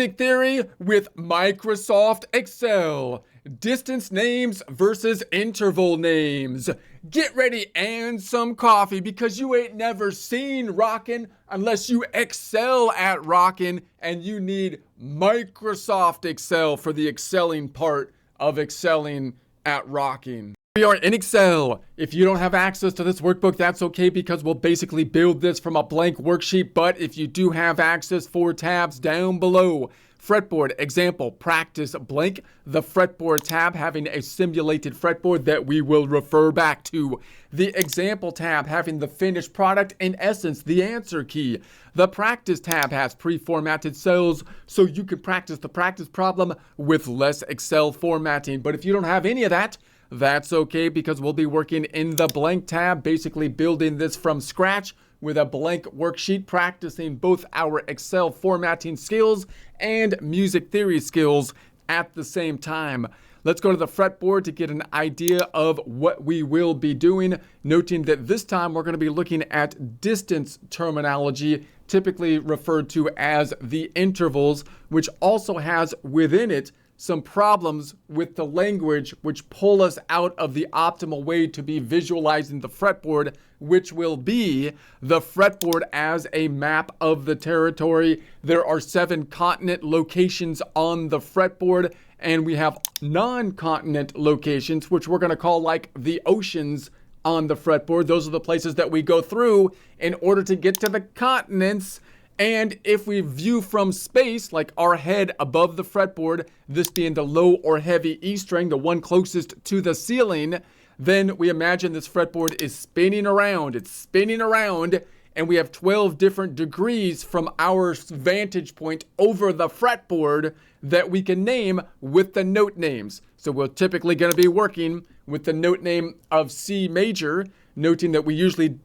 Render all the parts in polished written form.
Music theory with Microsoft Excel. Distance names versus interval names. Get ready and some coffee because you ain't never seen rockin' unless you excel at rockin', and you need Microsoft Excel for the excelling part of excelling at rocking. We are in Excel. If you don't have access to this workbook, that's okay because we'll basically build this from a blank worksheet. But if you do have access, 4 tabs down below. Fretboard, example, practice blank, the fretboard tab having a simulated fretboard that we will refer back to. The example tab having the finished product, in essence, the answer key. The practice tab has pre-formatted cells so you can practice the practice problem with less Excel formatting. But if you don't have any of that, that's okay because we'll be working in the blank tab, basically building this from scratch with a blank worksheet, practicing both our Excel formatting skills and music theory skills at the same time. Let's go to the fretboard to get an idea of what we will be doing, noting that this time we're going to be looking at distance terminology, typically referred to as the intervals, which also has within it some problems with the language which pull us out of the optimal way to be visualizing the fretboard, which will be the fretboard as a map of the territory. There are 7 continent locations on the fretboard, and we have non-continent locations, which we're going to call like the oceans on the fretboard. Those are the places that we go through in order to get to the continents. And if we view from space, like our head above the fretboard, this being the low or heavy E string, the one closest to the ceiling, then we imagine this fretboard is spinning around. It's spinning around, and we have 12 different degrees from our vantage point over the fretboard that we can name with the note names. So we're typically going to be working with the note name of C major, noting that we usually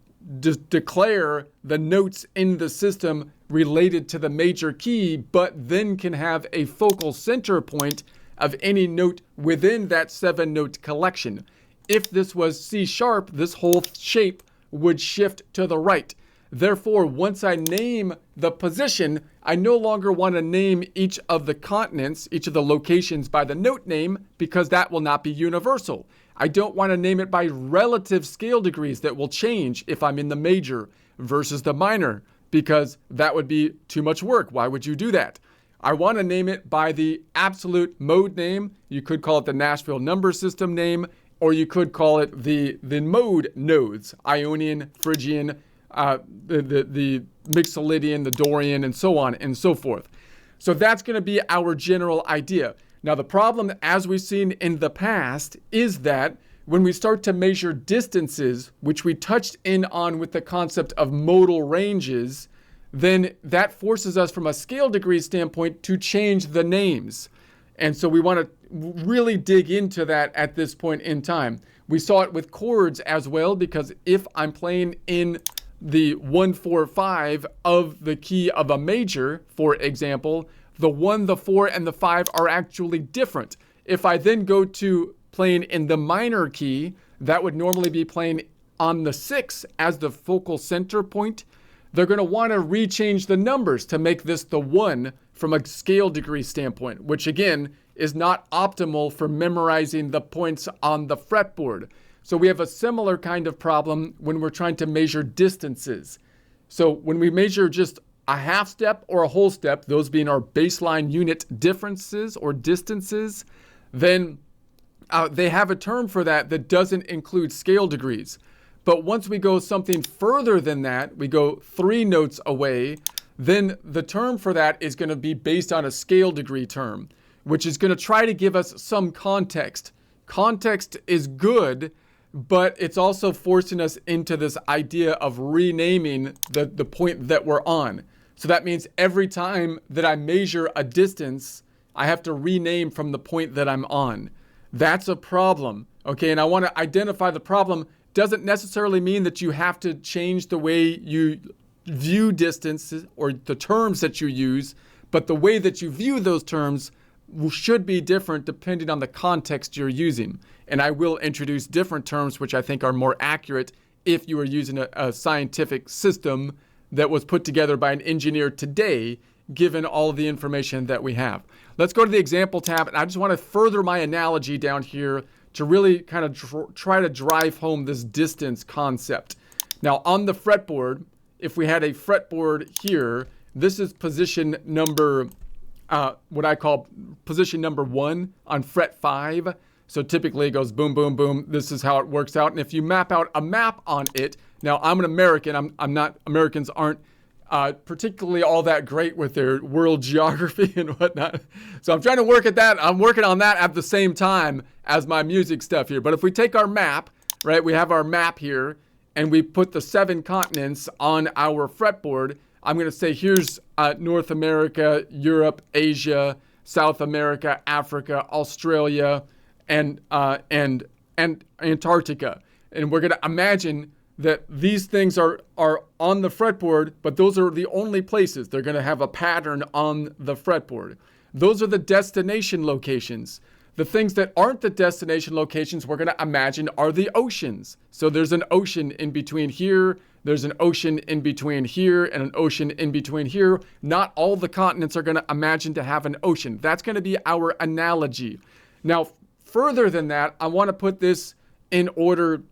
declare the notes in the system related to the major key, but then can have a focal center point of any note within that 7-note collection. If this was C sharp, this whole shape would shift to the right. Therefore, once I name the position, I no longer want to name each of the continents, each of the locations by the note name, because that will not be universal. I don't want to name it by relative scale degrees that will change if I'm in the major versus the minor, because that would be too much work. Why would you do that? I want to name it by the absolute mode name. You could call it the Nashville number system name, or you could call it the mode nodes, Ionian, Phrygian, the Mixolydian, the Dorian, and so on and so forth. So that's going to be our general idea. Now, the problem, as we've seen in the past, is that when we start to measure distances, which we touched in on with the concept of modal ranges, then that forces us from a scale degree standpoint to change the names. And so we want to really dig into that at this point in time. We saw it with chords as well, because if I'm playing in the 1-4-5 of the key of a major, for example, the 1, the 4, and the 5 are actually different. If I then go to playing in the minor key, that would normally be playing on the 6 as the focal center point. They're going to want to rechange the numbers to make this the 1 from a scale degree standpoint, which again is not optimal for memorizing the points on the fretboard. So we have a similar kind of problem when we're trying to measure distances. So when we measure just a half step or a whole step, those being our baseline unit differences or distances, then they have a term for that that doesn't include scale degrees. But once we go something further than that, we go 3 notes away, then the term for that is going to be based on a scale degree term, which is going to try to give us some context. Context is good, but it's also forcing us into this idea of renaming the point that we're on. So that means every time that I measure a distance, I have to rename from the point that I'm on. That's a problem, okay? And I want to identify the problem. Doesn't necessarily mean that you have to change the way you view distances or the terms that you use, but the way that you view those terms should be different depending on the context you're using. And I will introduce different terms which I think are more accurate if you are using a scientific system that was put together by an engineer today given all of the information that we have. Let's go to the example tab, and I just want to further my analogy down here to really kind of try to drive home this distance concept. Now on the fretboard, if we had a fretboard here, this is position number, what I call position number 1 on fret 5. So typically it goes boom, boom, boom. This is how it works out. And if you map out a map on it, now I'm an American. I'm not, Americans aren't particularly all that great with their world geography and whatnot. So I'm trying to work at that. I'm working on that at the same time as my music stuff here. But if we take our map, right, we have our map here, and we put the 7 continents on our fretboard, I'm going to say here's North America, Europe, Asia, South America, Africa, Australia, and Antarctica. And we're going to imagine that these things are on the fretboard, but those are the only places. They're going to have a pattern on the fretboard. Those are the destination locations. The things that aren't the destination locations we're going to imagine are the oceans. So there's an ocean in between here, there's an ocean in between here, and an ocean in between here. Not all the continents are going to imagine to have an ocean. That's going to be our analogy. Now, further than that, I want to put this in order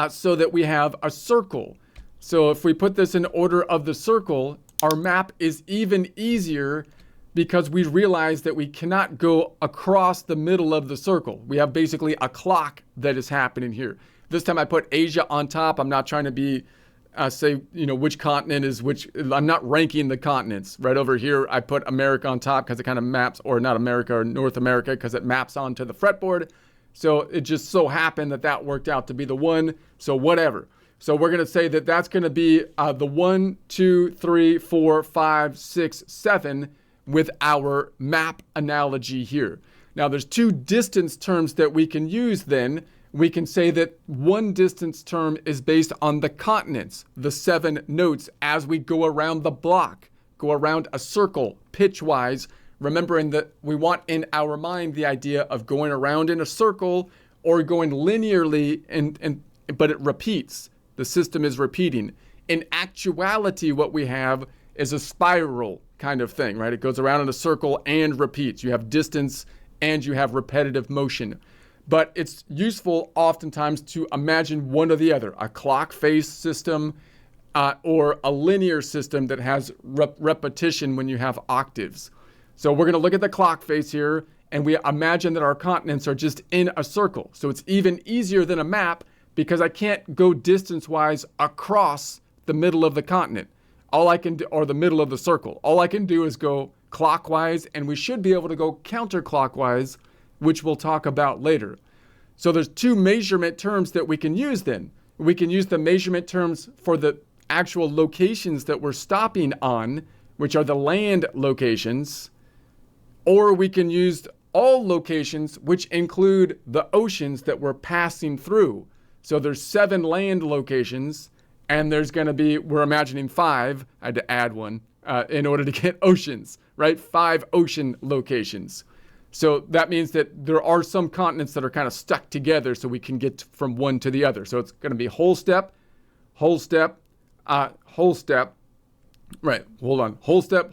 so that we have a circle. So if we put this in order of the circle, our map is even easier because we realize that we cannot go across the middle of the circle. We have basically a clock that is happening here. This time I put Asia on top. I'm not trying to be, say, which continent is which. I'm not ranking the continents. Right over here, I put America on top because it kind of maps, or not America, or North America, because it maps onto the fretboard. So it just so happened that that worked out to be the one. So whatever. So we're going to say that that's going to be the 1, 2, 3, 4, 5, 6, 7 with our map analogy here. Now there's 2 distance terms that we can use then. We can say that one distance term is based on the continents, the 7 notes as we go around the block, go around a circle pitch-wise, remembering that we want in our mind the idea of going around in a circle or going linearly, but it repeats. The system is repeating. In actuality, what we have is a spiral kind of thing, right? It goes around in a circle and repeats. You have distance and you have repetitive motion. But it's useful oftentimes to imagine one or the other, a clock face system or a linear system that has repetition when you have octaves. So we're going to look at the clock face here, and we imagine that our continents are just in a circle. So it's even easier than a map because I can't go distance-wise across the middle of the continent. All I can do, or the middle of the circle. All I can do is go clockwise, and we should be able to go counterclockwise, which we'll talk about later. So there's 2 measurement terms that we can use then. We can use the measurement terms for the actual locations that we're stopping on, which are the land locations, or we can use all locations, which include the oceans that we're passing through. So there's 7 land locations, and there's going to be, we're imagining 5, I had to add one, in order to get oceans, right? 5 ocean locations. So that means that there are some continents that are kind of stuck together so we can get from one to the other. So it's going to be whole step, whole step, whole step, right, hold on, whole step,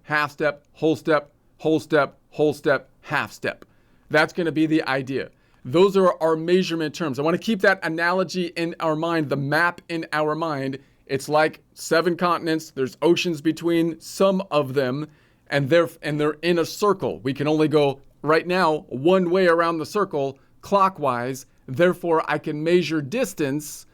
half step, whole step, whole step, whole step, half step. That's going to be the idea. Those are our measurement terms. I want to keep that analogy in our mind, the map in our mind. It's like 7 continents. There's oceans between some of them, and they're in a circle. We can only go right now one way around the circle clockwise. Therefore, I can measure distance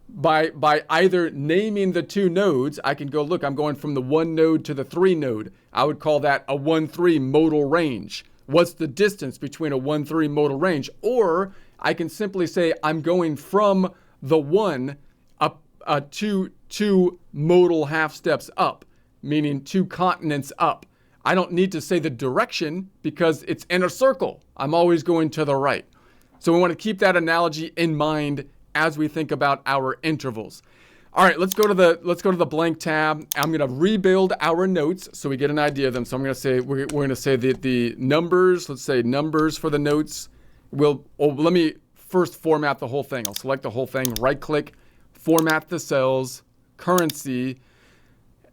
by either naming the 2 nodes. I can go, look, I'm going from the 1 node to the 3 node. I would call that a 1-3 modal range. What's the distance between a 1-3 modal range? Or I can simply say I'm going from the 1 up to 2 modal half steps up, meaning 2 continents up. I don't need to say the direction because it's in a circle. I'm always going to the right. So we want to keep that analogy in mind as we think about our intervals. All right, let's go to the blank tab. I'm going to rebuild our notes so we get an idea of them. So I'm going to say we're going to say the numbers. Let's say numbers for the notes. Let me first format the whole thing. I'll select the whole thing. Right click, format the cells, currency,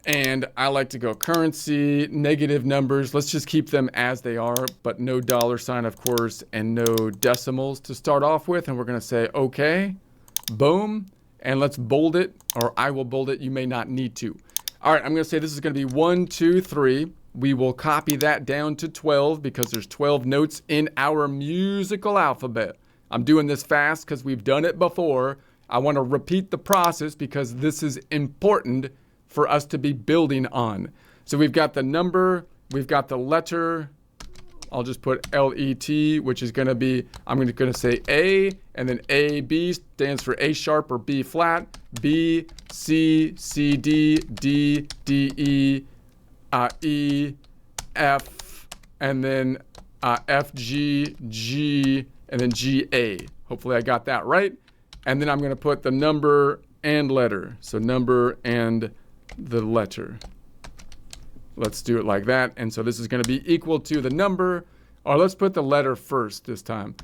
And I like to go currency, negative numbers. Let's just keep them as they are, but no dollar sign, of course, and no decimals to start off with. And we're going to say, okay, boom. And let's bold it, or I will bold it. You may not need to. All right, I'm going to say this is going to be 1, 2, 3. We will copy that down to 12 because there's 12 notes in our musical alphabet. I'm doing this fast because we've done it before. I want to repeat the process because this is important for us to be building on. So we've got the number, we've got the letter. I'll just put L-E-T, which is going to be, I'm going to say A, and then A, B stands for A sharp or B flat, B, C, C, D, D, D, E, E, F, and then F, G, G, and then G, A. Hopefully I got that right. And then I'm going to put the number and letter. So number and the letter. Let's do it like that. And so this is going to be equal to the number, or let's put the letter first this time.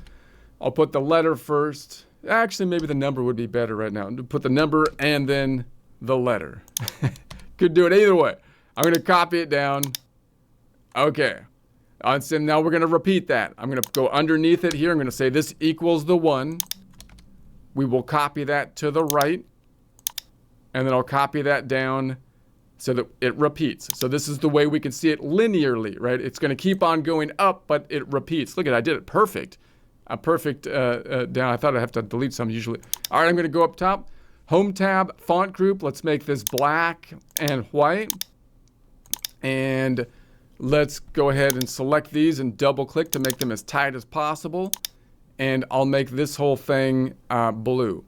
I'll put the letter first. Actually, maybe the number would be better right now. Put the number and then the letter. Could do it either way. I'm going to copy it down. Okay. So now we're going to repeat that. I'm going to go underneath it here. I'm going to say this equals the 1. We will copy that to the right. And then I'll copy that down so that it repeats. So this is the way we can see it linearly, right? It's going to keep on going up, but it repeats. Look at it, I did it perfect. Perfect down. I thought I'd have to delete some usually. All right, I'm going to go up top. Home tab, font group. Let's make this black and white. And let's go ahead and select these and double click to make them as tight as possible. And I'll make this whole thing blue.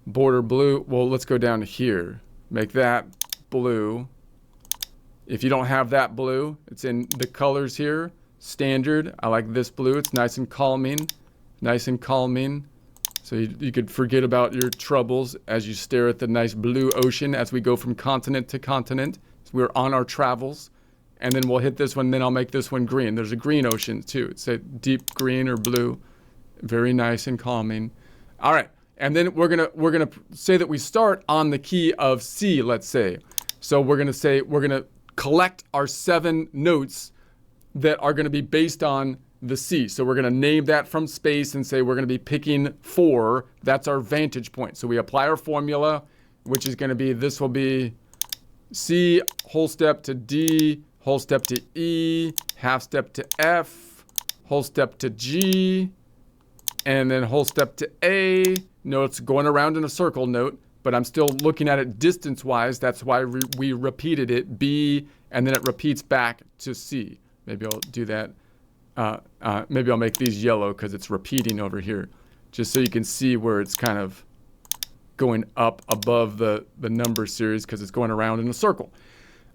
Border blue. Well, let's go down to here. Make that blue. If you don't have that blue, it's in the colors here. Standard. I like this blue. It's nice and calming. Nice and calming. So you could forget about your troubles as you stare at the nice blue ocean as we go from continent to continent. So we're on our travels. And then we'll hit this one. Then I'll make this one green. There's a green ocean too. It's a deep green or blue. Very nice and calming. All right. And then we're gonna say that we start on the key of C, let's say. So we're gonna collect our 7 notes that are gonna be based on the C. So we're gonna name that from space and say we're gonna be picking 4. That's our vantage point. So we apply our formula, which is gonna be, this will be C, whole step to D, whole step to E, half step to F, whole step to G, and then whole step to A. Notes going around in a circle note, but I'm still looking at it distance-wise. That's why we repeated it, B, and then it repeats back to C. Maybe I'll do that. Maybe I'll make these yellow because it's repeating over here, just so you can see where it's kind of going up above the number series because it's going around in a circle.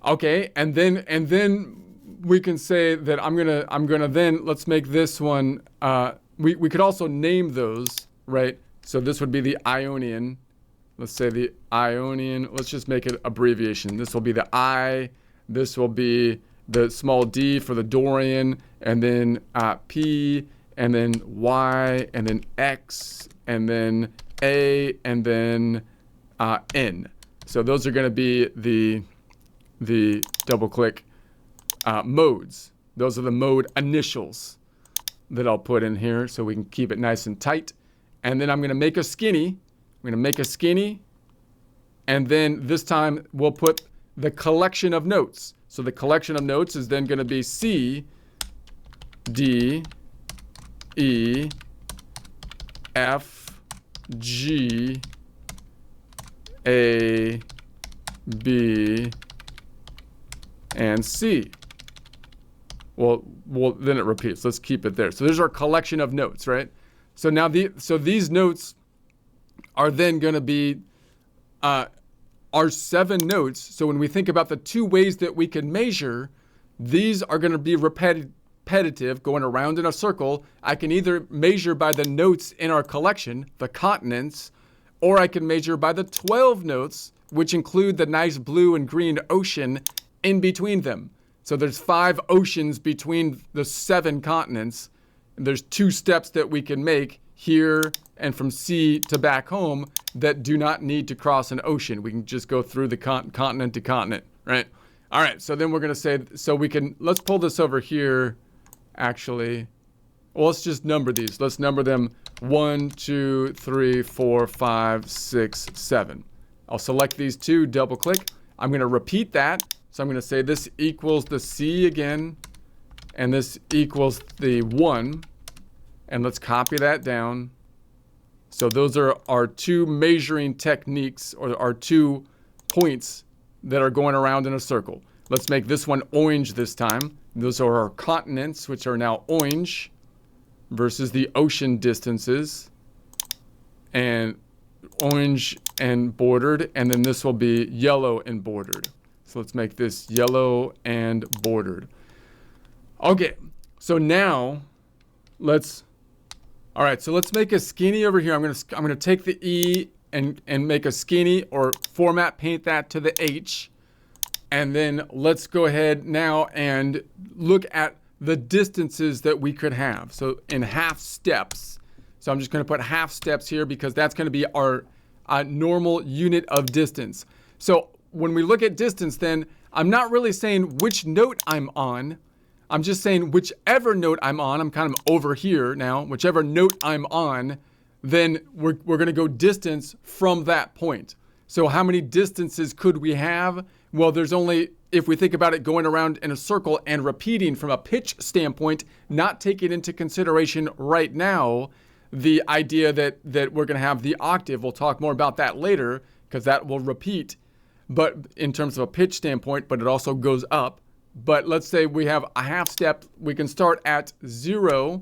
Okay, and then we can say that I'm gonna then, let's make this one. We could also name those, right? So this would be the Ionian. Let's say the Ionian. Let's just make it abbreviation. This will be the I. This will be the small d for the Dorian. And then P. And then Y. And then X. And then A. And then N. So those are going to be the double click modes. Those are the mode initials that I'll put in here so we can keep it nice and tight. And then I'm going to make a skinny. I'm going to make a skinny. And then this time we'll put the collection of notes. So the collection of notes is then going to be C, D, E, F, G, A, B, and C. Well, then it repeats. Let's keep it there. So there's our collection of notes, right? So now these notes are then going to be our 7 notes. So when we think about the 2 ways that we can measure, these are going to be repetitive, going around in a circle. I can either measure by the notes in our collection, the continents, or I can measure by the 12 notes, which include the nice blue and green ocean in between them. So there's 5 oceans between the 7 continents. There's 2 steps that we can make here and from sea to back home that do not need to cross an ocean. We can just go through the continent to continent right? All right, so then we're going to say, so we can, let's pull this over here, actually. Well, let's just number these. Let's number them 1, 2, 3, 4, 5, 6, 7. I'll select these two, double click. I'm going to repeat that. So I'm going to say this equals the C again, and this equals the 1. And let's copy that down. So those are our two measuring techniques, or our 2 points that are going around in a circle. Let's make this one orange this time. Those are our continents, which are now orange, versus the ocean distances. And orange and bordered, and then this will be yellow and bordered. So let's make this yellow and bordered. Okay, so now all right, so let's make a skinny over here. I'm gonna take the E and make a skinny, or format paint that to the H. And then let's go ahead now and look at the distances that we could have. So in half steps. So I'm just going to put half steps here because that's going to be our normal unit of distance. So when we look at distance, then I'm not really saying which note I'm on. I'm just saying whichever note I'm on, I'm kind of over here now, whichever note I'm on, then we're going to go distance from that point. So how many distances could we have? Well, there's only, if we think about it going around in a circle and repeating from a pitch standpoint, not taking into consideration right now the idea that we're going to have the octave. We'll talk more about that later because that will repeat, but in terms of a pitch standpoint, but it also goes up. But let's say we have a half step. We can start at 0,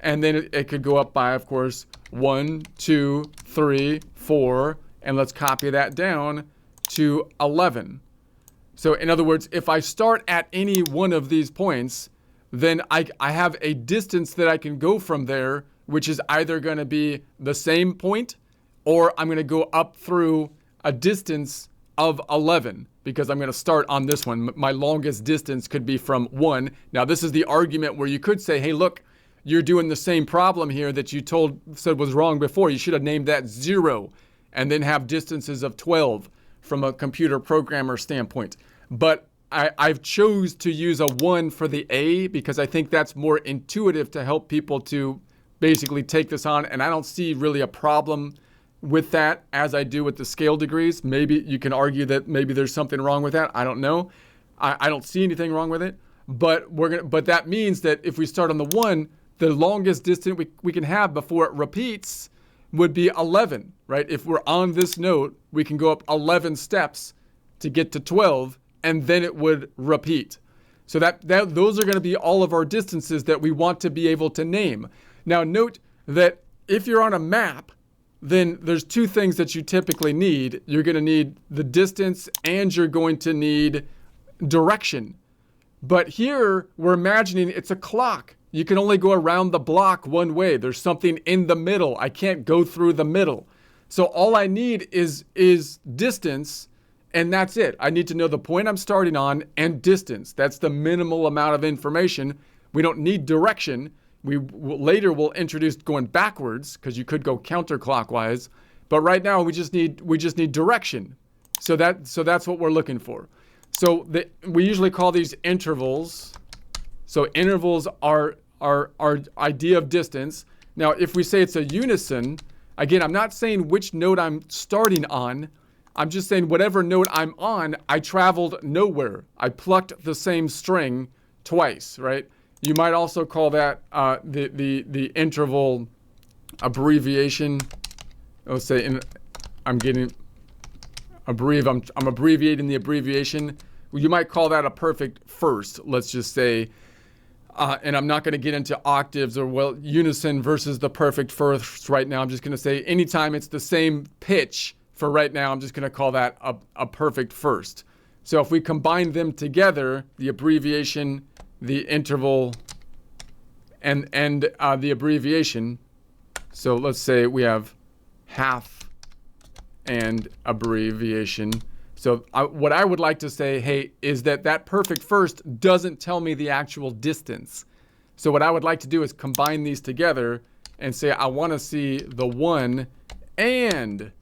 and then it could go up by, of course, 1, 2, 3, 4, and let's copy that down to 11. So in other words, if I start at any one of these points, then I have a distance that I can go from there, which is either going to be the same point, or I'm going to go up through a distance of 11, because I'm going to start on this one. My longest distance could be from 1. Now, this is the argument where you could say, hey, look, you're doing the same problem here that you said was wrong before. You should have named that 0 and then have distances of 12 from a computer programmer standpoint. But I've chose to use a 1 for the A because I think that's more intuitive to help people to basically take this on. And I don't see really a problem with that as I do with the scale degrees. Maybe you can argue that maybe there's something wrong with that. I don't know. I don't see anything wrong with it. But but that means that if we start on the 1, the longest distance we can have before it repeats would be 11, right? If we're on this note, we can go up 11 steps to get to 12, and then it would repeat. So those are going to be all of our distances that we want to be able to name. Now note that if you're on a map, then there's 2 things that you typically need. You're going to need the distance and you're going to need direction. But here we're imagining it's a clock. You can only go around the block one way. There's something in the middle. I can't go through the middle. So all I need is distance, and that's it. I need to know the point I'm starting on and distance. That's the minimal amount of information. We don't need direction. Later we'll introduce going backwards because you could go counterclockwise. But right now we just need direction. So that's what we're looking for. So we usually call these intervals. So intervals are our idea of distance. Now, if we say it's a unison, again, I'm not saying which note I'm starting on. I'm just saying whatever note I'm on, I traveled nowhere. I plucked the same string twice, right? You might also call that the interval abbreviation. Let's say I'm abbreviating the abbreviation. You might call that a perfect first. Let's just say. And I'm not going to get into octaves or unison versus the perfect first right now. I'm just going to say anytime it's the same pitch for right now, I'm just going to call that a perfect first. So if we combine them together, the abbreviation, the interval, and the abbreviation. So let's say we have half and abbreviation. So what I would like to say, hey, is that perfect first doesn't tell me the actual distance. So what I would like to do is combine these together and say I want to see the 1 and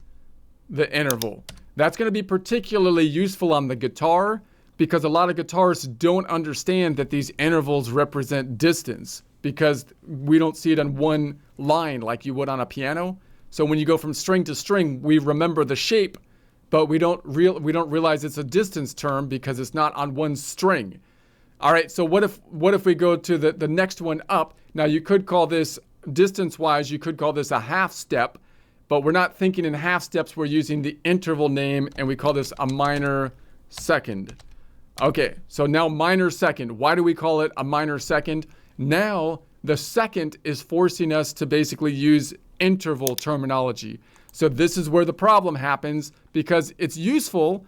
the interval. That's going to be particularly useful on the guitar because a lot of guitarists don't understand that these intervals represent distance, because we don't see it on one line like you would on a piano. So when you go from string to string, we remember the shape, but we don't realize it's a distance term because it's not on one string. All right, so what if we go to the next one up? Now you could call this, distance-wise, you could call this a half step, but we're not thinking in half steps. We're using the interval name, and we call this a minor second. Okay, so now minor second. Why do we call it a minor second? Now the second is forcing us to basically use interval terminology. So this is where the problem happens, because it's useful,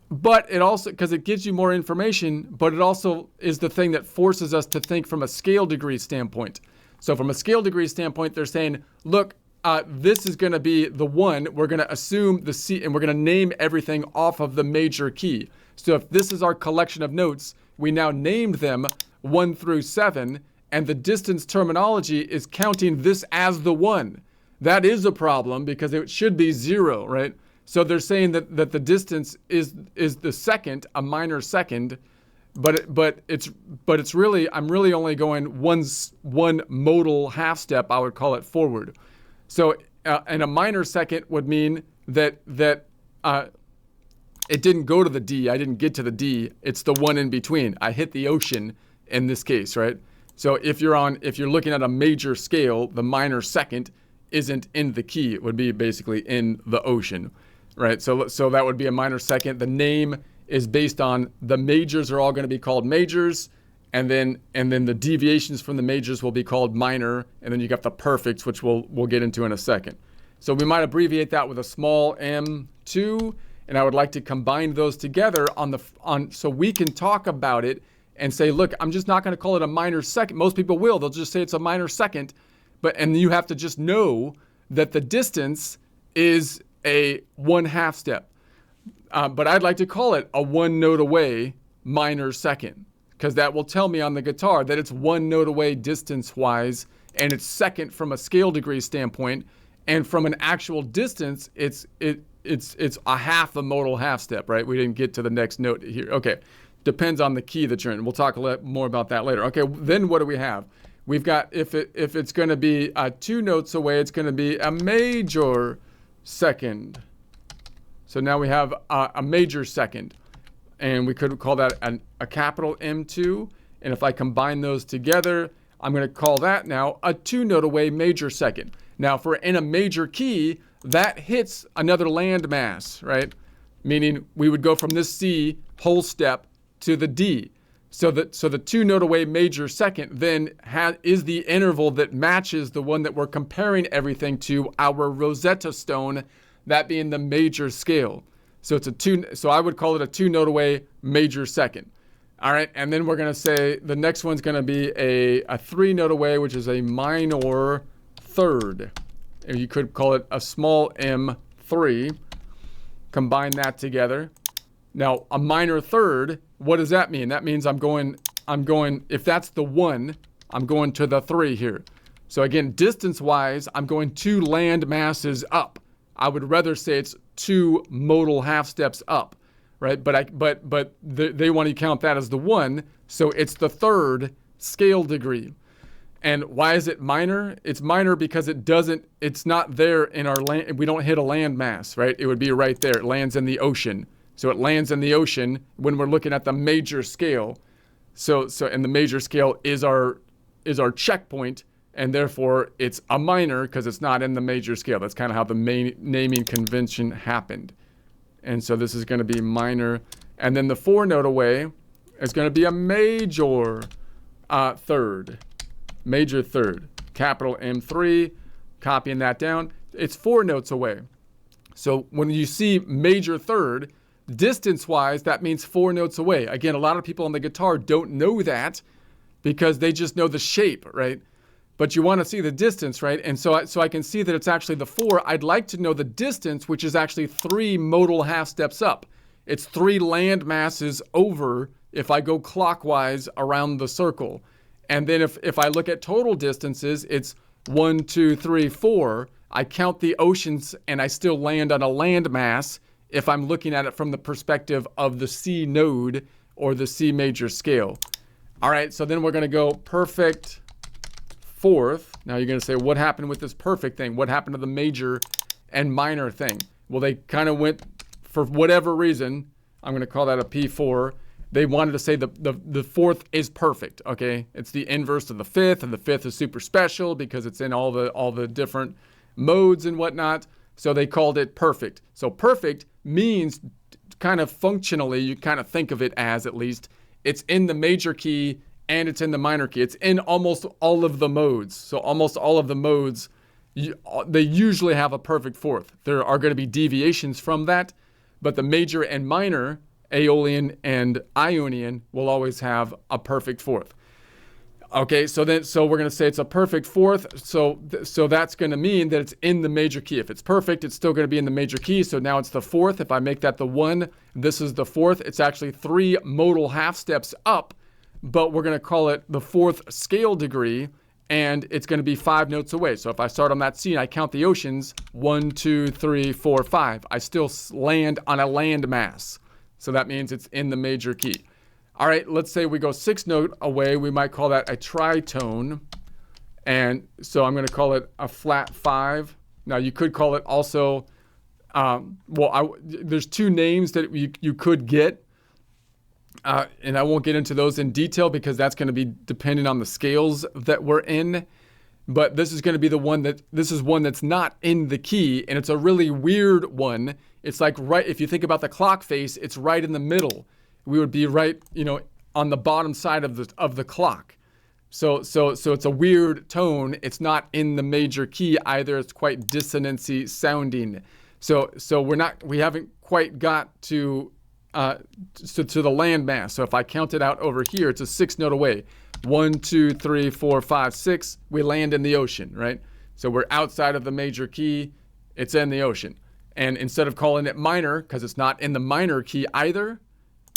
but it also, because it gives you more information, but it also is the thing that forces us to think from a scale degree standpoint. So from a scale degree standpoint, they're saying, look, this is going to be the 1. We're going to assume the C, and we're going to name everything off of the major key. So if this is our collection of notes, we now named them 1 through 7, and the distance terminology is counting this as the 1. That is a problem, because it should be 0, right? So they're saying that the distance is the second, a minor second, but it's really, I'm really only going one modal half step, I would call it, forward. So and a minor second would mean that it didn't go to the D. I didn't get to the D. It's the one in between. I hit the ocean in this case, right? So if you're looking at a major scale, the minor second isn't in the key. It would be basically in the ocean, right? So that would be a minor second. The name is based on the majors are all going to be called majors, and then the deviations from the majors will be called minor, and then you got the perfects, which we'll get into in a second. So we might abbreviate that with a small m2, and I would like to combine those together so we can talk about it and say, look, I'm just not going to call it a minor second. Most people will. They'll just say it's a minor second, and you have to just know that the distance is a 1/2 step. But I'd like to call it a 1 note away minor second, because that will tell me on the guitar that it's 1 note away distance-wise, and it's second from a scale degree standpoint, and from an actual distance, it's a half a modal half step, right? We didn't get to the next note here. Okay, depends on the key that you're in. We'll talk a little more about that later. Okay, then what do we have? We've got, if it's going to be 2 notes away, it's going to be a major second. So now we have a major second, and we could call that a capital M2. And if I combine those together, I'm going to call that now a 2 note away major second. Now, for in a major key, that hits another landmass, right? Meaning we would go from this C whole step to the D. So the 2 note away major second then is the interval that matches the one that we're comparing everything to, our Rosetta Stone, that being the major scale. So so I would call it a 2 note away major second. All right, and then we're going to say the next one's going to be a 3 note away, which is a minor third. And you could call it a small m3. Combine that together. Now, a minor third, what does that mean? That means I'm going, if that's the 1, I'm going to the 3 here. So again, distance-wise, I'm going 2 land masses up. I would rather say it's 2 modal half steps up, right? But they want to count that as the 1, so it's the 3rd scale degree. And why is it minor? It's minor because it's not there in our land. We don't hit a land mass, right? It would be right there. It lands in the ocean. So it lands in the ocean when we're looking at the major scale. And the major scale is our checkpoint, and therefore it's a minor because it's not in the major scale. That's kind of how the main naming convention happened. And so this is going to be minor. And then the 4 note away is going to be a major third. Major third. Capital M3. Copying that down. It's 4 notes away. So when you see major third, distance-wise, that means 4 notes away. Again, a lot of people on the guitar don't know that because they just know the shape, right? But you want to see the distance, right? And so I can see that it's actually the 4. I'd like to know the distance, which is actually 3 modal half steps up. It's 3 land masses over if I go clockwise around the circle. And then if I look at total distances, it's 1, 2, 3, 4. I count the oceans and I still land on a land mass if I'm looking at it from the perspective of the C node or the C major scale. All right, so then we're going to go perfect fourth. Now you're going to say, what happened with this perfect thing? What happened to the major and minor thing? Well, they kind of went, for whatever reason, I'm going to call that a P4. They wanted to say the fourth is perfect, okay? It's the inverse of the fifth, and the fifth is super special because it's in all the different modes and whatnot. So they called it perfect. So perfect means kind of functionally, you kind of think of it as, at least, it's in the major key and it's in the minor key. It's in almost all of the modes. So almost all of the modes, they usually have a perfect fourth. There are going to be deviations from that, but the major and minor, Aeolian and Ionian, will always have a perfect fourth. Okay, so we're going to say it's a perfect fourth. So that's going to mean that it's in the major key. If it's perfect, it's still going to be in the major key. So now it's the fourth. If I make that the 1, this is the fourth. It's actually 3 modal half steps up, but we're going to call it the fourth scale degree, and it's going to be 5 notes away. So if I start on that C and I count the oceans, 1, 2, 3, 4, 5, I still land on a land mass. So that means it's in the major key. All right, let's say we go 6 note away. We might call that a tritone. And so I'm going to call it a flat 5. Now, you could call it also, there's 2 names that you could get. And I won't get into those in detail because that's going to be dependent on the scales that we're in. But this is going to be this is one that's not in the key, and it's a really weird one. It's like if you think about the clock face, it's right in the middle. We would be right, on the bottom side of the clock. So it's a weird tone. It's not in the major key either. It's quite dissonancy sounding. So we haven't quite got to the landmass. So if I count it out over here, it's a 6 note away. 1, 2, 3, 4, 5, 6. We land in the ocean, right? So we're outside of the major key. It's in the ocean. And instead of calling it minor, because it's not in the minor key either,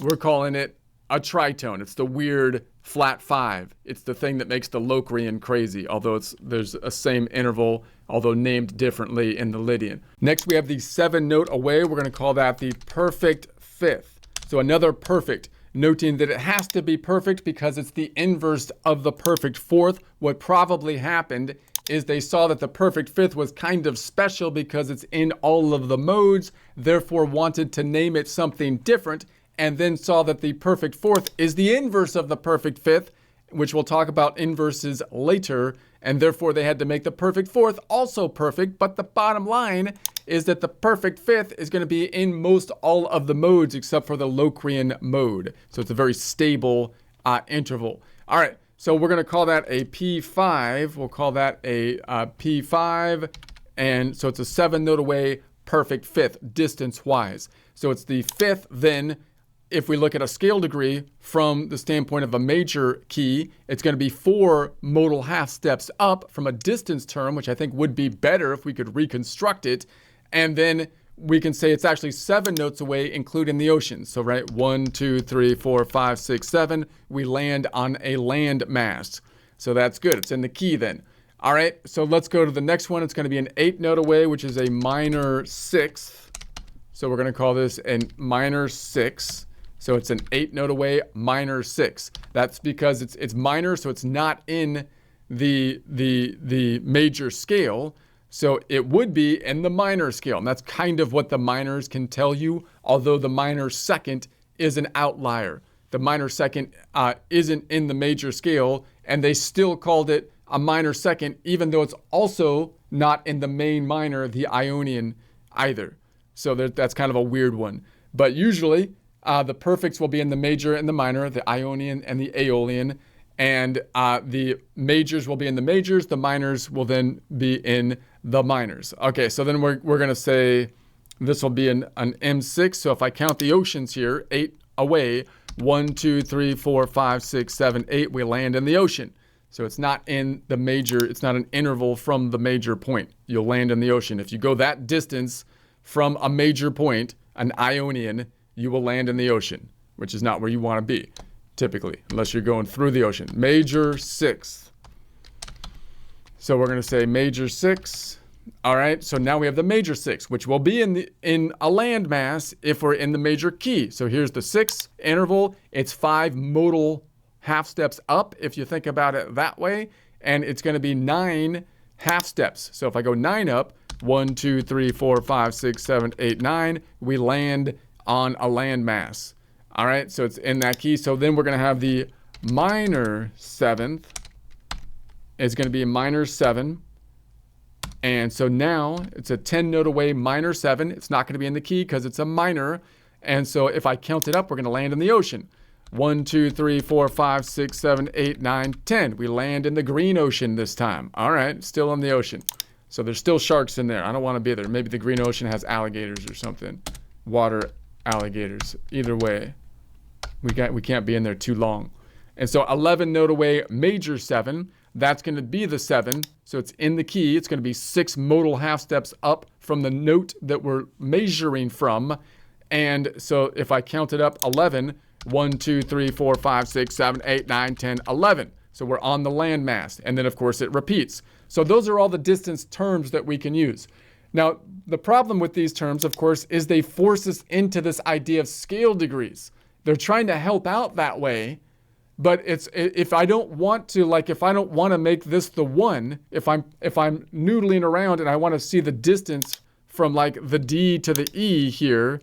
we're calling it a tritone. It's the weird flat 5. It's the thing that makes the Locrian crazy, although there's a same interval, although named differently in the Lydian. Next, we have the 7 note away. We're going to call that the perfect fifth. So another perfect, noting that it has to be perfect because it's the inverse of the perfect fourth. What probably happened is they saw that the perfect fifth was kind of special because it's in all of the modes, therefore wanted to name it something different, and then saw that the perfect fourth is the inverse of the perfect fifth, which we'll talk about inverses later, and therefore they had to make the perfect fourth also perfect. But the bottom line is that the perfect fifth is going to be in most all of the modes except for the Locrian mode. So it's a very stable interval. All right, so we're going to call that a P5. We'll call that a P5, and so it's a 7 note away perfect fifth distance-wise. So it's the fifth then. If we look at a scale degree from the standpoint of a major key, it's going to be 4 modal half steps up from a distance term, which I think would be better if we could reconstruct it. And then we can say it's actually 7 notes away, including the ocean. So, right, 1, 2, 3, 4, 5, 6, 7. We land on a land mass. So that's good. It's in the key then. All right, so let's go to the next one. It's going to be an 8 note away, which is a minor 6th. So we're going to call this a minor 6. So it's an 8 note away, minor 6. That's because it's minor, so it's not in the major scale. So it would be in the minor scale. And that's kind of what the minors can tell you, although the minor second is an outlier. The minor second isn't in the major scale, and they still called it a minor second, even though it's also not in the main minor, the Ionian, either. So that's kind of a weird one. But usually, the perfects will be in the major and the minor, the Ionian and the Aeolian, and the majors will be in the majors. The minors will then be in the minors. Okay, so then we're going to say this will be an M6. So if I count the oceans here, 8 away, 1, 2, 3, 4, 5, 6, 7, 8, we land in the ocean. So it's not in the major, it's not an interval from the major point. You'll land in the ocean. If you go that distance from a major point, an Ionian, you will land in the ocean, which is not where you want to be, typically, unless you're going through the ocean. Major 6th. So we're going to say major 6, All right, so now we have the major 6, which will be in a landmass if we're in the major key. So here's the 6 interval. It's 5 modal half steps up, if you think about it that way. And it's going to be 9 half steps. So if I go 9 up, 1, 2, 3, 4, 5, 6, 7, 8, 9, we land on a landmass. All right, so it's in that key. So then we're going to have the minor 7th. It's going to be a minor 7. And so now it's a 10 note away minor 7. It's not going to be in the key because it's a minor. And so if I count it up, we're going to land in the ocean. 1, 2, 3, 4, 5, 6, 7, 8, 9, 10. We land in the green ocean this time. All right, still in the ocean. So there's still sharks in there. I don't want to be there. Maybe the green ocean has alligators or something. Water alligators. Either way, we can't be in there too long. And so 11 note away major 7. That's going to be the 7. So it's in the key. It's going to be 6 modal half steps up from the note that we're measuring from. And so if I count it up, 11, 1, 2, 3, 4, 5, 6, 7, 8, 9, 10, 11. So we're on the landmass. And then, of course, it repeats. So those are all the distance terms that we can use. Now, the problem with these terms, of course, is they force us into this idea of scale degrees. They're trying to help out that way. But if I don't want to, like, if I don't want to make this the 1, if I'm noodling around and I want to see the distance from like the D to the E here,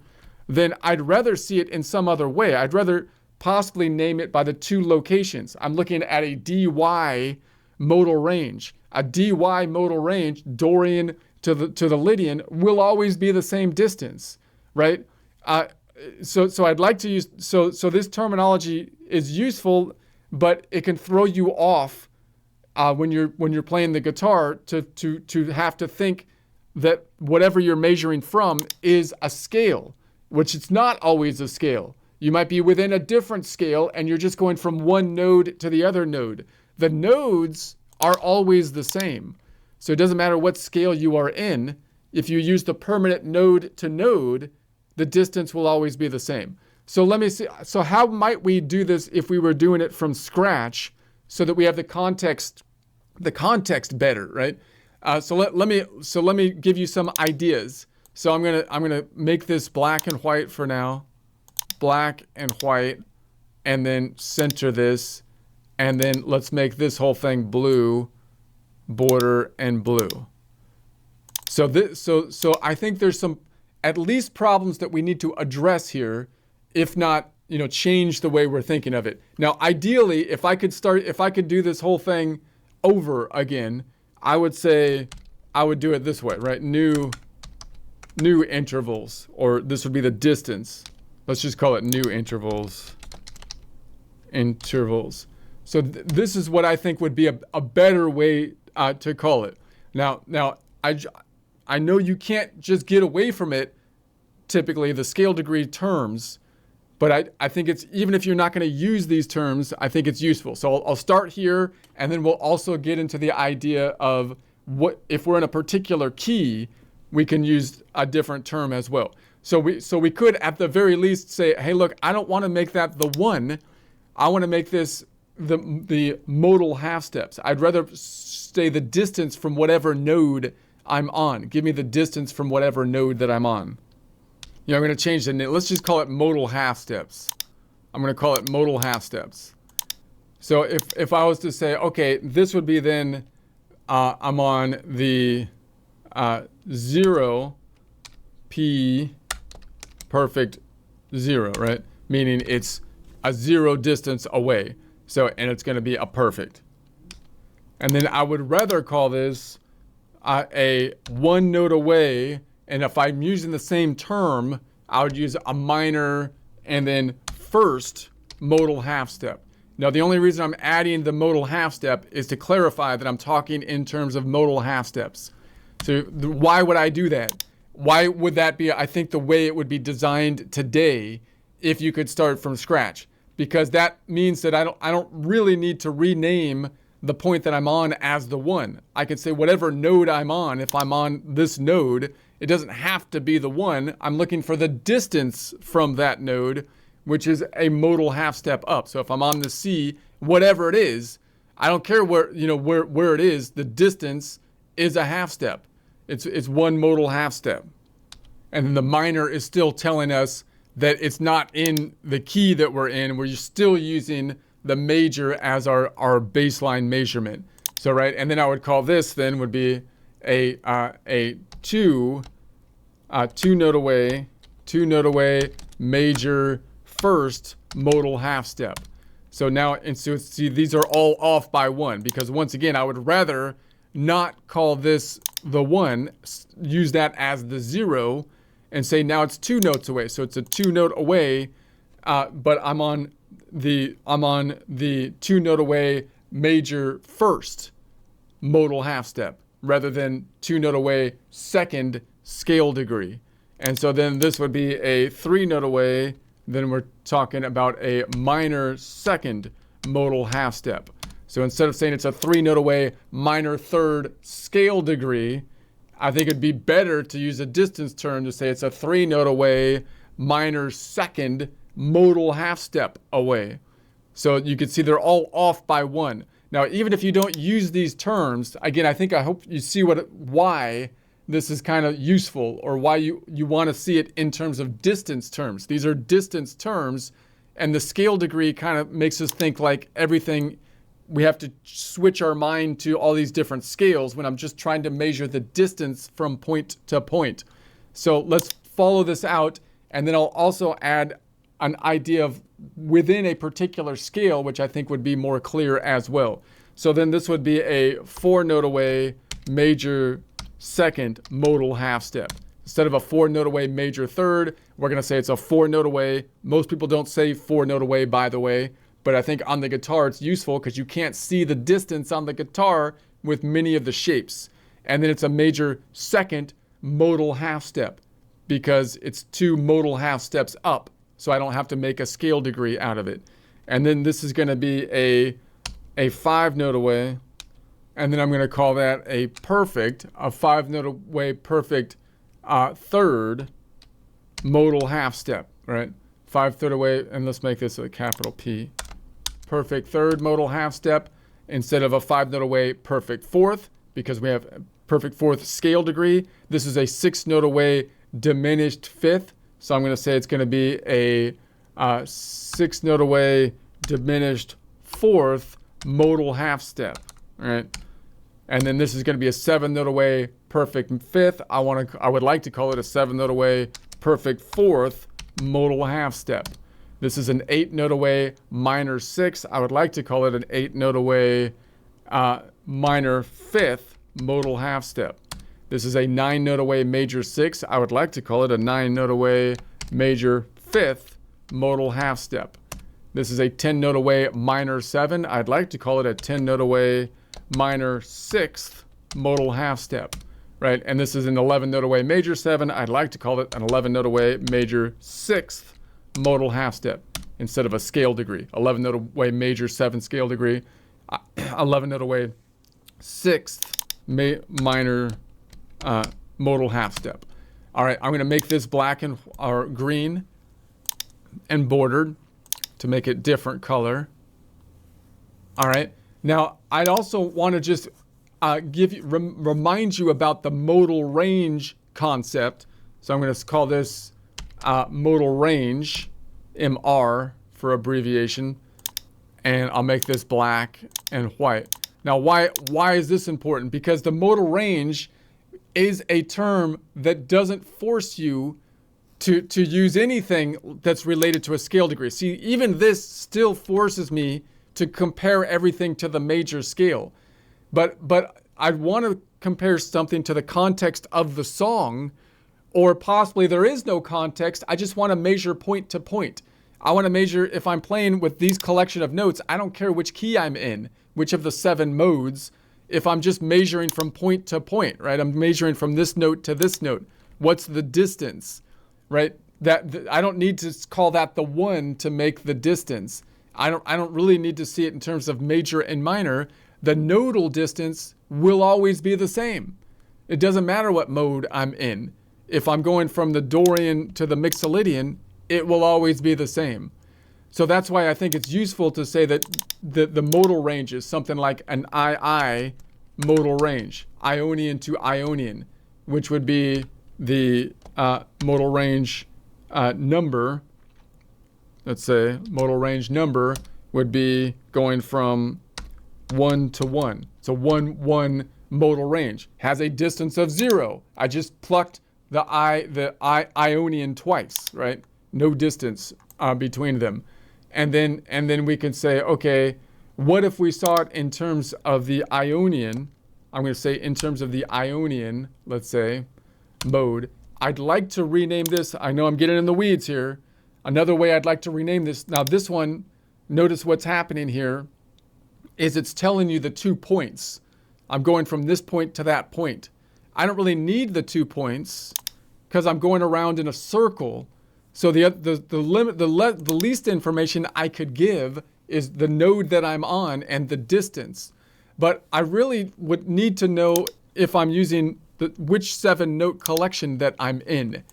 then I'd rather see it in some other way. I'd rather possibly name it by the 2 locations. I'm looking at a DY modal range. A DY modal range, Dorian to the Lydian, will always be the same distance, right? So I'd like to use, so this terminology is useful, but it can throw you off when you're playing the guitar to have to think that whatever you're measuring from is a scale, which it's not always a scale. You might be within a different scale and you're just going from one node to the other node. The nodes are always the same. So it doesn't matter what scale you are in. If you use the permanent node to node, the distance will always be the same. So let me see. So how might we do this if we were doing it from scratch so that we have the context better, right? So let me give you some ideas. So I'm gonna make this black and white for now, black and white, and then center this, and then let's make this whole thing blue, border and blue. So I think there's some at least problems that we need to address here, if not, change the way we're thinking of it. Now, ideally, if I could do this whole thing over again, I would say I would do it this way, right? New intervals, or this would be the distance. Let's just call it new intervals. So this is what I think would be a better way to call it. Now I know you can't just get away from it, typically, the scale degree terms, but I think it's, even if you're not going to use these terms, I think it's useful. So I'll start here, and then we'll also get into the idea of what, if we're in a particular key, we can use a different term as well. So we could, at the very least, say, hey, look, I don't want to make that the 1. I want to make this the modal half steps. I'd rather say the distance from whatever node I'm on. Give me the distance from whatever node that I'm on. I'm going to change the name. Let's just call it modal half steps. I'm going to call it modal half steps. So if I was to say, okay, this would be then, I'm on the 0 p perfect 0, right? Meaning it's a 0 distance away. So, and it's going to be a perfect. And then I would rather call this a 1 node away. And if I'm using the same term, I would use a minor and then first modal half step. Now, the only reason I'm adding the modal half step is to clarify that I'm talking in terms of modal half steps. So why would I do that? Why would that be, I think, the way it would be designed today if you could start from scratch? Because that means that I don't really need to rename the point that I'm on as the 1. I could say whatever node I'm on, if I'm on this node, it doesn't have to be the 1. I'm looking for the distance from that node, which is a modal half step up. So if I'm on the C, whatever it is, I don't care where it is, the distance is a half step. It's one modal half step. And then the minor is still telling us that it's not in the key that we're in. We're still using the major as our baseline measurement. So, right, and then I would call this then would be a two note away major first modal half step. So now, and so see, these are all off by one, because once again, I would rather not call this the one, use that as the zero, and say now it's 2 notes away. So it's a 2 note away, but I'm on the 2 note away major first modal half step, rather than 2 note away second scale degree. And so then this would be a 3 note away. Then we're talking about a minor second modal half step. So instead of saying it's a 3 note away minor third scale degree, I think it'd be better to use a distance term to say it's a 3 note away minor second modal half step away. So you can see they're all off by 1. Now, even if you don't use these terms, again, I hope you see why this is kind of useful, or why you want to see it in terms of distance terms. These are distance terms, and the scale degree kind of makes us think like everything, we have to switch our mind to all these different scales when I'm just trying to measure the distance from point to point. So let's follow this out, and then I'll also add an idea of within a particular scale, which I think would be more clear as well. So then this would be a 4 note away major second modal half step. Instead of a 4 note away major third, we're going to say it's a 4 note away. Most people don't say 4 note away, by the way, but I think on the guitar it's useful because you can't see the distance on the guitar with many of the shapes. And then it's a major second modal half step because it's 2 modal half steps up, so I don't have to make a scale degree out of it. And then this is going to be a 5 note away, and then I'm going to call that a 5 note away perfect third modal half step, right? 5 third away, and let's make this a capital P. Perfect third modal half step instead of a 5 note away perfect fourth, because we have perfect fourth scale degree. This is a 6 note away diminished fifth. So I'm going to say it's going to be a 6 note away diminished fourth modal half step, right? And then this is going to be a 7 note away perfect fifth. I would like to call it a 7 note away perfect fourth modal half step. This is an 8 note away minor 6. I would like to call it an 8 note away minor fifth modal half step. This is a 9 note away major 6. I would like to call it a 9 note away major fifth modal half step. This is a 10 note away minor 7. I'd like to call it a 10 note away minor sixth modal half step, right? And this is an 11 note away major 7. I'd like to call it an 11 note away major sixth modal half step instead of a scale degree. 11 note away major 7 scale degree, 11 note away sixth minor modal half step. All right, I'm going to make this black and or green and bordered to make it different color. All right, now I'd also want to just remind you about the modal range concept. So I'm going to call this modal range, MR for abbreviation, and I'll make this black and white. Now, why is this important? Because the modal range is a term that doesn't force you to use anything that's related to a scale degree. See, even this still forces me to compare everything to the major scale. But I'd want to compare something to the context of the song, or possibly there is no context. I just want to measure point to point. I want to measure if I'm playing with these collection of notes. I don't care which key I'm in, which of the 7 modes. If I'm just measuring from point to point, right? I'm measuring from this note to this note. What's the distance, right? I don't need to call that the 1 to make the distance. I don't really need to see it in terms of major and minor. The nodal distance will always be the same. It doesn't matter what mode I'm in. If I'm going from the Dorian to the Mixolydian, it will always be the same. So that's why I think it's useful to say that the modal range is something like an II modal range, Ionian to Ionian. which would be the modal range number. Let's say modal range number would be going from 1 to 1. So 1, 1 modal range has a distance of 0. I just plucked the Ionian twice, right? No distance between them. And then we can say, okay, what if we saw it in terms of the Ionian? I'm going to say in terms of the Ionian, let's say, mode. I'd like to rename this. I know I'm getting in the weeds here. Another way I'd like to rename this. Now this one, notice what's happening here is it's telling you the 2 points. I'm going from this point to that point. I don't really need the 2 points because I'm going around in a circle. So the least information I could give is the node that I'm on and the distance. But I really would need to know if I'm using which 7-note collection that I'm in,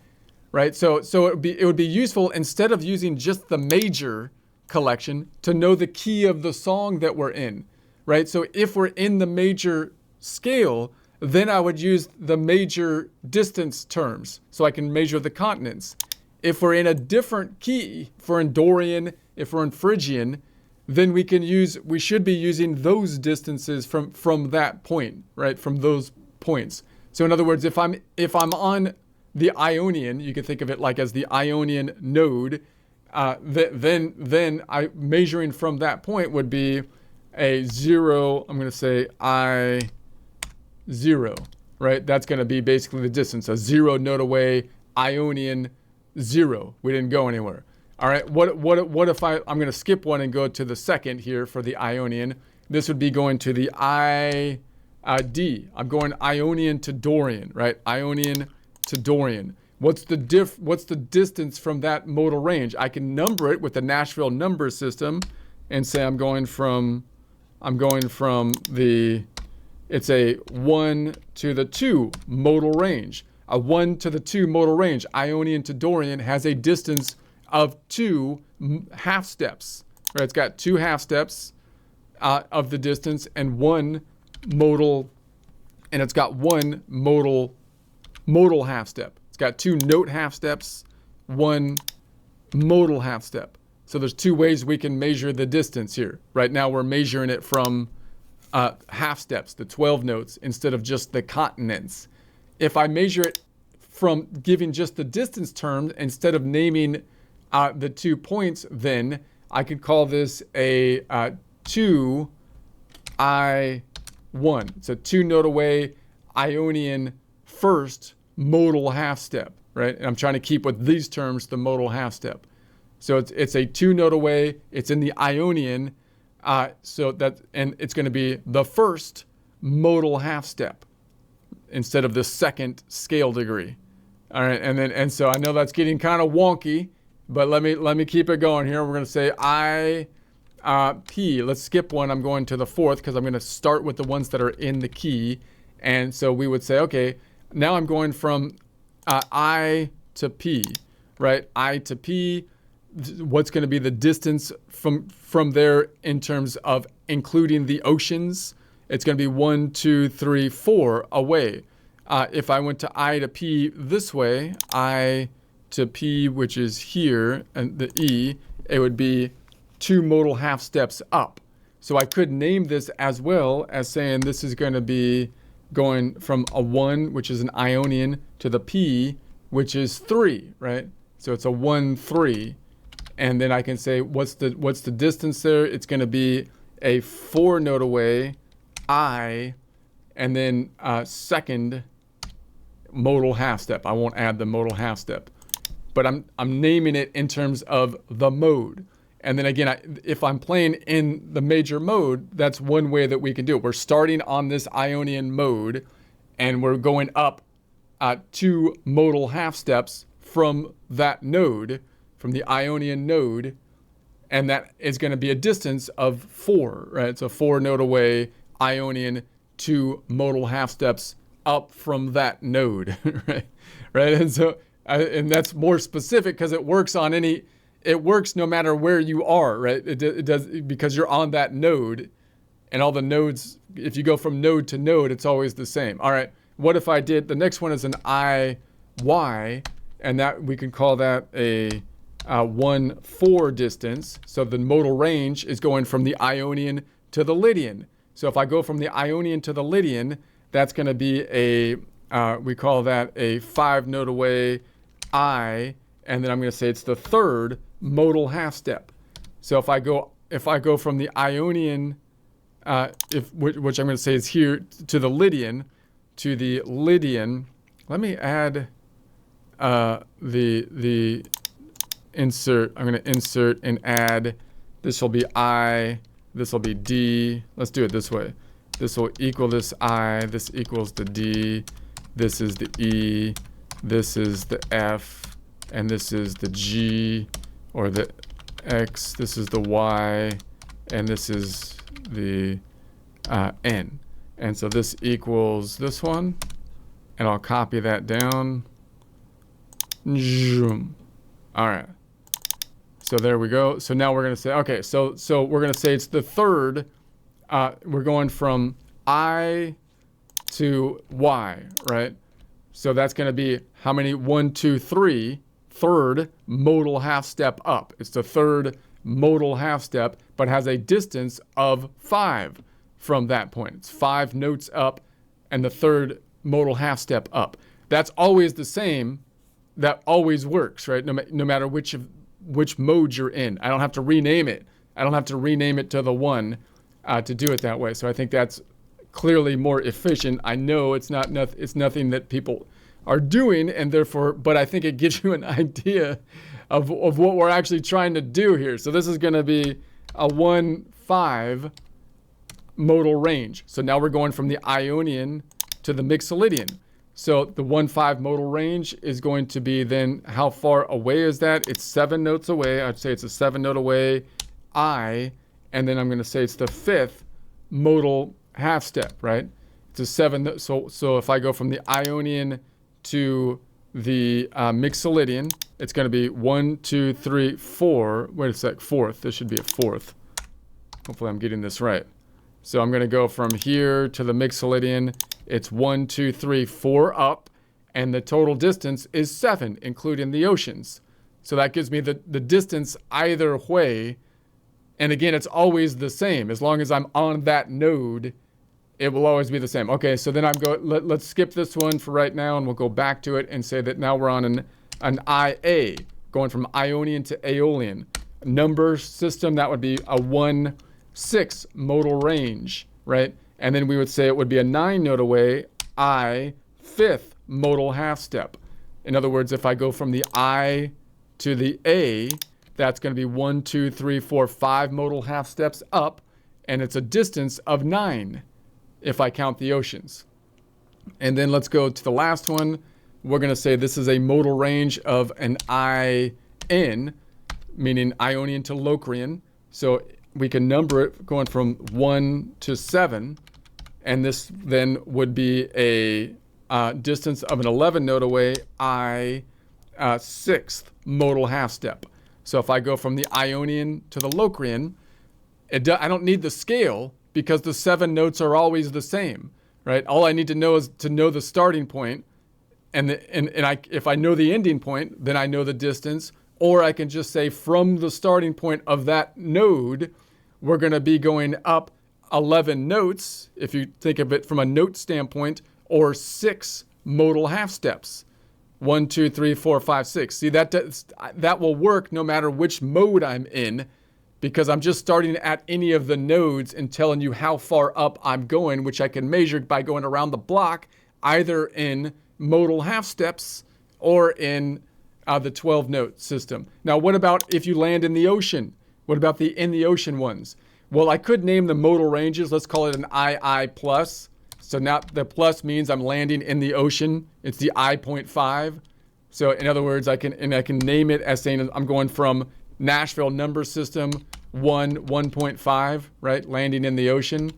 right? So it would be useful, instead of using just the major collection, to know the key of the song that we're in, right? So if we're in the major scale, then I would use the major distance terms so I can measure the continents. If we're in a different key, if we're in Dorian, if we're in Phrygian, then we should be using those distances from that point, right? From those points. So in other words, if I'm on the Ionian, you can think of it like as the Ionian node, then I measuring from that point would be a 0. I'm going to say I0, right? That's going to be basically the distance, a 0 node away, Ionian 0. We didn't go anywhere. All right. What if I'm going to skip one and go to the second here for the Ionian? This would be going to the D. I'm going Ionian to Dorian, right? Ionian to Dorian. What's the distance from that modal range? I can number it with the Nashville number system and say I'm going from it's a 1 to the 2 modal range. A 1 to the 2 modal range, Ionian to Dorian, has a distance of 2 half steps, right? It's got 2 half steps of the distance and 1 modal, and it's got 1 modal half step. It's got 2 note half steps, 1 modal half step. So there's 2 ways we can measure the distance here. Right now we're measuring it from half steps, the 12 notes, instead of just the continents. If I measure it from giving just the distance term instead of naming the 2 points, then I could call this a 2I1. It's a 2 note away Ionian first modal half step, right? And I'm trying to keep with these terms the modal half step. So it's a 2 note away. It's in the Ionian. And it's going to be the first modal half step instead of the second scale degree. All right, and so I know that's getting kind of wonky, but let me keep it going here. We're going to say P. Let's skip one. I'm going to the fourth because I'm going to start with the ones that are in the key. And so we would say, okay, now I'm going from I to P, right? I to P. What's going to be the distance from there in terms of including the oceans? It's going to be 1, 2, 3, 4 away. If I went to I to P this way, I to P, which is here, and the E, it would be 2 modal half steps up. So I could name this as well as saying this is going to be going from a 1, which is an Ionian, to the P, which is 3, right? So it's a 1, 3. And then I can say, what's the distance there? It's going to be a 4 note away, I, and then second modal half step. I won't add the modal half step, but I'm naming it in terms of the mode. And then again, if I'm playing in the major mode, that's one way that we can do it. We're starting on this Ionian mode, and we're going up 2 modal half steps from that node, from the Ionian node, and that is going to be a distance of 4, right? So 4 note away, Ionian, 2 modal half steps up from that node, right? And so, and that's more specific because it works on it works no matter where you are, right? It does, because you're on that node, and all the nodes, if you go from node to node, it's always the same. All right, what if I did, the next one is an IY, and that we can call that a 1-4 distance. So the modal range is going from the Ionian to the Lydian. So if I go from the Ionian to the Lydian, that's going to be a, we call that a 5-note away I, and then I'm going to say it's the third modal half step. So if I go from the Ionian, which I'm going to say is here, to the Lydian, let me add the insert. I'm going to insert and add. This will be I. This will be D. Let's do it this way. This will equal this I. This equals the D. This is the E. This is the F. And this is the G or the X. This is the Y. And this is the N. And so this equals this one. And I'll copy that down. All right. So there we go. So now we're going to say, okay, so we're going to say it's the third. We're going from I to Y, right? So that's going to be how many? 1, 2, 3, third modal half step up. It's the third modal half step, but has a distance of 5 from that point. It's 5 notes up and the third modal half step up. That's always the same. That always works, right? No matter which mode you're in. I don't have to rename it. I don't have to rename it to the 1 to do it that way. So I think that's clearly more efficient. I know it's nothing that people are doing, and therefore, but I think it gives you an idea of what we're actually trying to do here. So this is going to be a 1-5 modal range. So now we're going from the Ionian to the Mixolydian. So the 1-5 modal range is going to be then, how far away is that? It's 7 notes away. I'd say it's a 7-note away I, and then I'm going to say it's the 5th modal half step, right? It's a 7. So if I go from the Ionian to the Mixolydian, it's going to be 1, 2, 3, 4. Wait a sec, fourth. This should be a 4th. Hopefully I'm getting this right. So I'm going to go from here to the Mixolydian. It's 1, 2, 3, 4 up, and the total distance is 7, including the oceans. So that gives me the distance either way. And again, it's always the same. As long as I'm on that node, it will always be the same. Okay, so then let's skip this one for right now, and we'll go back to it and say that now we're on an IA, going from Ionian to Aeolian. Number system, that would be a 1-6 modal range, right? And then we would say it would be a 9-note away I, 5th modal half step. In other words, if I go from the I to the A, that's going to be 1, 2, 3, 4, 5 modal half steps up, and it's a distance of 9 if I count the oceans. And then let's go to the last one. We're going to say this is a modal range of an IN, meaning Ionian to Locrian. So we can number it going from 1 to 7, and this then would be a distance of an 11-note away I, 6th modal half step. So if I go from the Ionian to the Locrian, I don't need the scale because the 7 notes are always the same, right? All I need to know is to know the starting point, and if I know the ending point, then I know the distance. Or I can just say from the starting point of that node, we're going to be going up 11 notes, if you think of it from a note standpoint, or 6 modal half steps. 1, 2, 3, 4, 5, 6. See, that will work no matter which mode I'm in, because I'm just starting at any of the nodes and telling you how far up I'm going, which I can measure by going around the block, either in modal half steps or in the 12-note system. Now, what about if you land in the ocean? What about the in the ocean ones? Well, I could name the modal ranges. Let's call it an II plus. So now the plus means I'm landing in the ocean. It's the I.5. So in other words, I can name it as saying I'm going from Nashville number system 1.5, right? Landing in the ocean.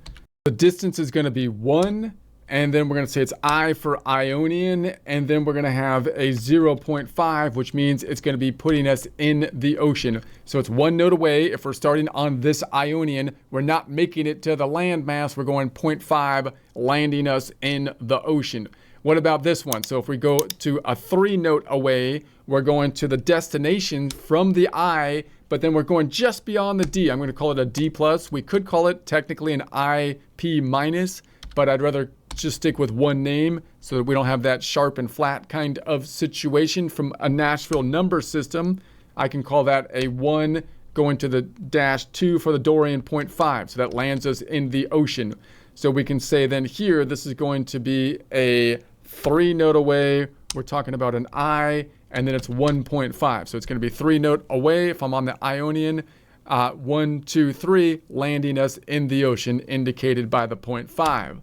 The distance is going to be 1. And then we're going to say it's I for Ionian, and then we're going to have a 0.5, which means it's going to be putting us in the ocean. So it's 1 note away. If we're starting on this Ionian, we're not making it to the landmass. We're going 0.5, landing us in the ocean. What about this one? So if we go to a 3-note away, we're going to the destination from the I, but then we're going just beyond the D. I'm going to call it a D+. We could call it technically an IP-, but I'd rather just stick with one name so that we don't have that sharp and flat kind of situation from a Nashville number system. I can call that a 1 going to the -2 for the Dorian 0.5. So that lands us in the ocean. So we can say then here, this is going to be a 3-note away. We're talking about an I, and then it's 1.5. So it's going to be 3-note away if I'm on the Ionian. 1, 2, 3, landing us in the ocean, indicated by the 0.5.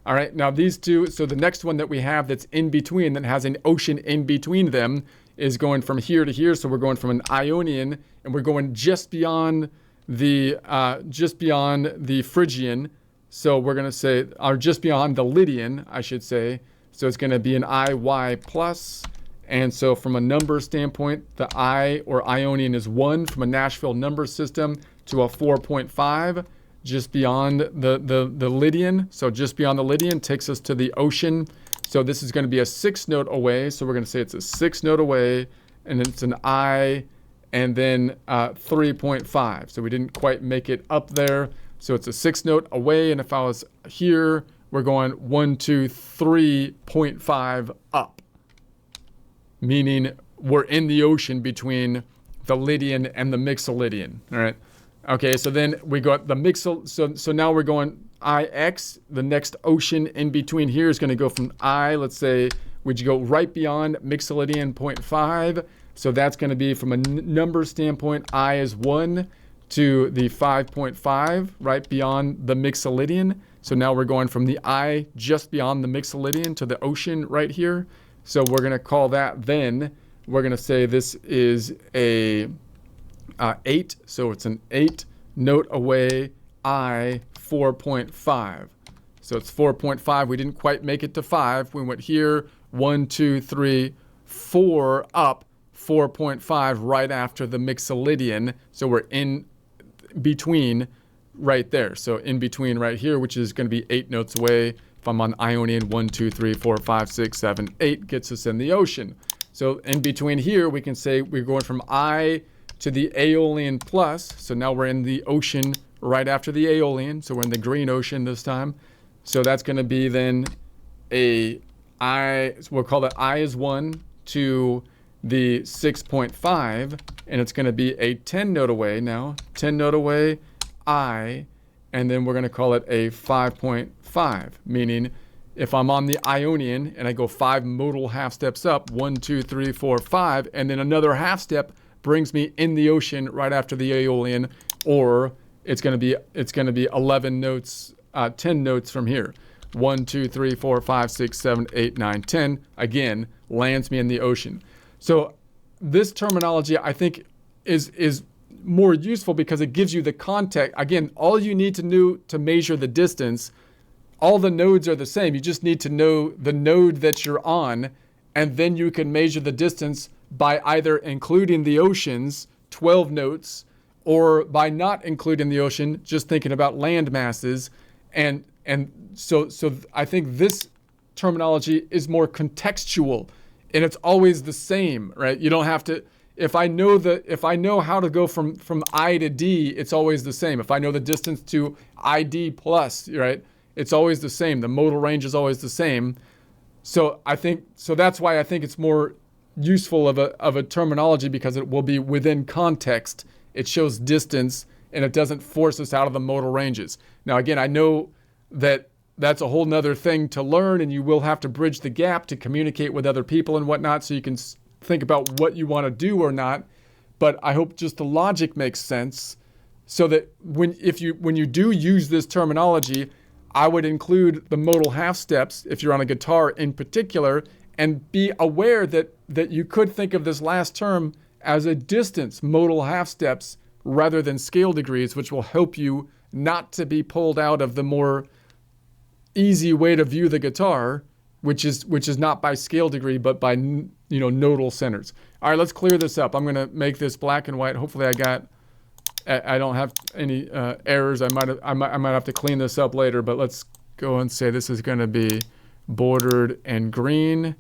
All right, now these two, so the next one that we have that's in between, that has an ocean in between them, is going from here to here. So we're going from an Ionian, and we're going just beyond the Phrygian. So we're going to say, or just beyond the Lydian, I should say. So it's going to be an IY plus. And so from a number standpoint, the I or Ionian is 1 from a Nashville number system to a 4.5 just beyond the Lydian. So just beyond the Lydian takes us to the ocean. So this is going to be a 6-note away. So we're going to say it's a 6-note away, and it's an I, and then 3.5. So we didn't quite make it up there. So it's a 6-note away, and if I was here, we're going 1, 2, 3.5 up, meaning we're in the ocean between the Lydian and the Mixolydian. All right. Okay, so then we got the Mixol. So now we're going IX. The next ocean in between here is going to go from I. Let's say we go right beyond Mixolydian 0.5. So that's going to be from a number standpoint, I is 1 to the 5.5, right beyond the Mixolydian. So now we're going from the I just beyond the Mixolydian to the ocean right here. So we're going to call that then, we're going to say this is a 8. So it's an 8-note away, I 4.5. So it's 4.5. We didn't quite make it to 5. We went here, 1, 2, 3, 4 up, 4.5 right after the Mixolydian. So we're in between right there. So in between right here, which is going to be 8 notes away. If I'm on Ionian, 1, 2, 3, 4, 5, 6, 7, 8 gets us in the ocean. So in between here, we can say we're going from I to the Aeolian plus. So now we're in the ocean right after the Aeolian. So we're in the green ocean this time. So that's going to be then a I, so we'll call that I is 1 to the 6.5, and it's going to be a 10-note away now. 10-note away, I, and then we're going to call it a 5.5, meaning if I'm on the Ionian and I go 5 modal half steps up, 1, 2, 3, 4, 5, and then another half step brings me in the ocean right after the Aeolian, or it's going to be 11 notes, 10 notes from here. 1, 2, 3, 4, 5, 6, 7, 8, 9, 10. Again, lands me in the ocean. So this terminology, I think, is more useful because it gives you the context. Again, all you need to know to measure the distance, all the nodes are the same. You just need to know the node that you're on, and then you can measure the distance by either including the oceans, 12 notes, or by not including the ocean, just thinking about land masses. And so I think this terminology is more contextual, and it's always the same, right? You don't have to, if I know how to go from I to D, it's always the same. If I know the distance to ID plus, right? It's always the same. The modal range is always the same. So that's why I think it's more useful of a terminology, because it will be within context. It shows distance, and it doesn't force us out of the modal ranges. Now, again, I know that that's a whole nother thing to learn, and you will have to bridge the gap to communicate with other people and whatnot, so you can think about what you want to do or not. But I hope just the logic makes sense, so that when you do use this terminology, I would include the modal half steps if you're on a guitar in particular, and be aware that you could think of this last term as a distance modal half steps rather than scale degrees, which will help you not to be pulled out of the more easy way to view the guitar, which is not by scale degree, but by nodal centers. All right, let's clear this up. I'm going to make this black and white. Hopefully I don't have any errors. I might have to clean this up later, but let's go and say this is going to be bordered and green.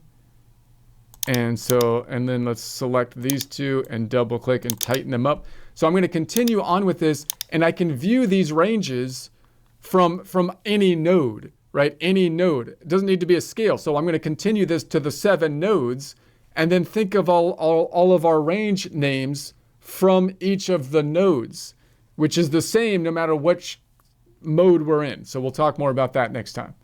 And then let's select these two and double click and tighten them up. So I'm going to continue on with this, and I can view these ranges from any node, right? Any node. It doesn't need to be a scale. So I'm going to continue this to the 7 nodes, and then think of all of our range names from each of the nodes, which is the same no matter which mode we're in. So we'll talk more about that next time.